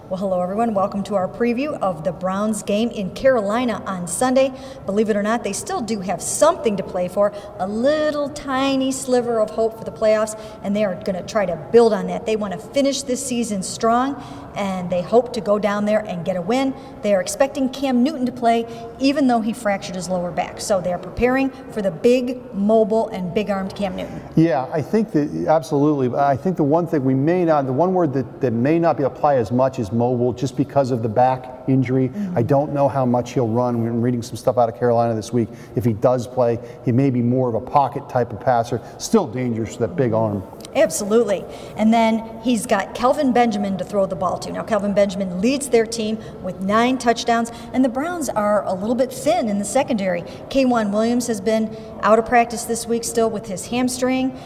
Well, hello everyone. Welcome to our preview of the Browns game in Carolina on Sunday. Believe it or not, they still do have something to play for, a little tiny sliver of hope for the playoffs, and they are going to try to build on that. They want to finish this season strong, and they hope to go down there and get a win. They are expecting Cam Newton to play, even though he fractured his lower back. So they are preparing for the big, mobile, and big-armed Cam Newton. Yeah, I think that absolutely. I think the one thing the one word that may not be applied as much is mobile, just because of the back injury. I don't know how much he'll run. We've been reading some stuff out of Carolina this week. If he does play, he may be more of a pocket type of passer. Still dangerous with that big arm. Absolutely. And then he's got Kelvin Benjamin to throw the ball to. Now, Kelvin Benjamin leads their team with 9 touchdowns, and the Browns are a little bit thin in the secondary. K'Wan Williams has been out of practice this week still with his hamstring.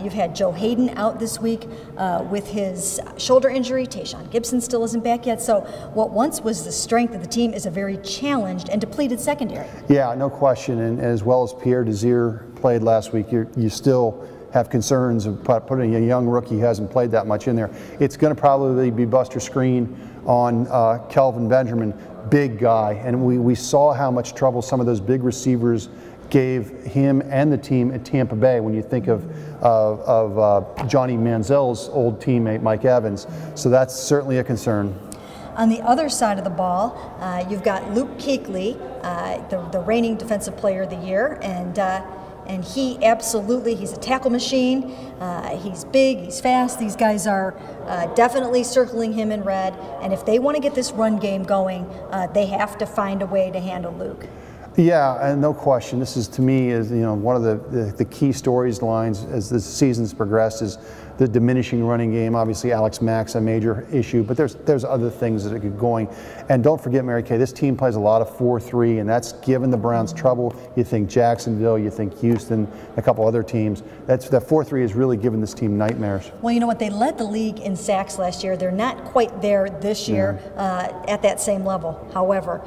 You've had Joe Hayden out this week with his shoulder injury. Tayshaun Gibson still isn't back yet. So what once was the strength of the team is a very challenged and depleted secondary. Yeah, no question. And as well as Pierre Desir played last week, you still have concerns of putting a young rookie who hasn't played that much in there. It's going to probably be Buster Screen on Kelvin Benjamin, big guy. And we saw how much trouble some of those big receivers gave him and the team at Tampa Bay when you think of Johnny Manziel's old teammate, Mike Evans. So that's certainly a concern. On the other side of the ball, you've got Luke Kuechly, the reigning Defensive Player of the Year, and he absolutely, he's a tackle machine. He's big, he's fast. These guys are definitely circling him in red. And if they want to get this run game going, they have to find a way to handle Luke. Yeah, and no question. This is, to me, is one of the key storylines as the season's progressed is the diminishing running game. Obviously, Alex Mack's a major issue, but there's other things that are going. And don't forget, Mary Kay, this team plays a lot of 4-3, and that's given the Browns trouble. You think Jacksonville, you think Houston, a couple other teams. That 4-3 has really given this team nightmares. Well, you know what? They led the league in sacks last year. They're not quite there this year at that same level. However,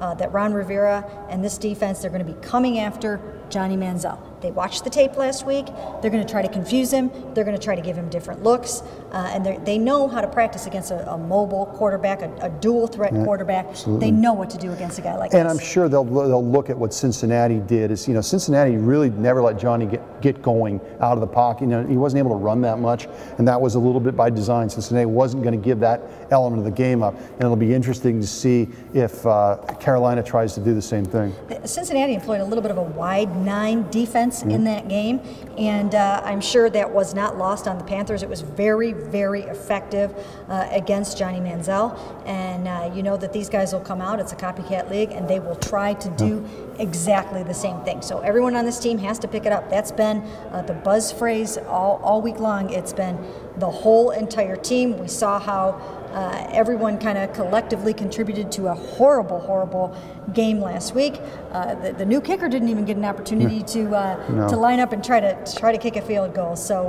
that Ron Rivera and this defense, they're going to be coming after Johnny Manziel. They watched the tape last week. They're going to try to confuse him. They're going to try to give him different looks. And they know how to practice against a mobile quarterback, a dual-threat quarterback. Absolutely. They know what to do against a guy like this. And I'm sure they'll look at what Cincinnati did. Cincinnati really never let Johnny get going out of the pocket. He wasn't able to run that much, and that was a little bit by design. Cincinnati wasn't going to give that element of the game up. And it'll be interesting to see if Carolina tries to do the same thing. Cincinnati employed a little bit of a wide 9 defense in that game, and I'm sure that was not lost on the Panthers. It was very, very effective against Johnny Manziel, and you know that these guys will come out. It's a copycat league, and they will try to do exactly the same thing. So everyone on this team has to pick it up. That's been the buzz phrase all week long. It's been the whole entire team. We saw how everyone kind of collectively contributed to a horrible, horrible game last week. The new kicker didn't even get an opportunity to line up and try to kick a field goal. So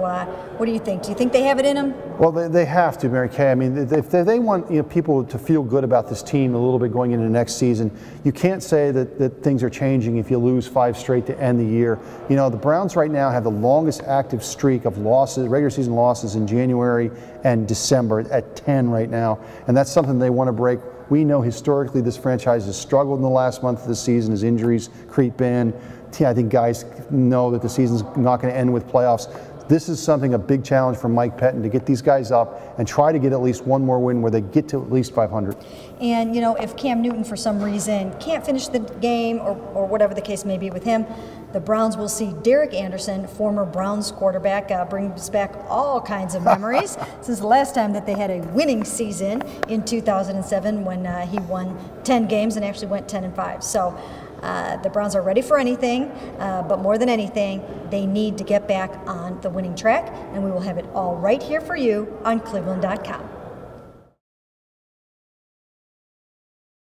what do you think? Do you think they have it in them? Well, they have to, Mary Kay. I mean, if they want people to feel good about this team a little bit going into next season, you can't say that things are changing if you lose 5 straight to end the year. The Browns right now have the longest active streak of losses, regular season losses, in January and December at 10 right now, and that's something they want to break. We know historically this franchise has struggled in the last month of the season as injuries creep in. I think guys know that the season's not going to end with playoffs. This is a big challenge for Mike Pettin to get these guys up and try to get at least one more win where they get to at least 500. And, if Cam Newton for some reason can't finish the game or whatever the case may be with him, the Browns will see Derek Anderson, former Browns quarterback, brings back all kinds of memories since the last time that they had a winning season in 2007 when he won 10 games and actually went 10-5. So the Browns are ready for anything, but more than anything, they need to get back on the winning track, and we will have it all right here for you on cleveland.com.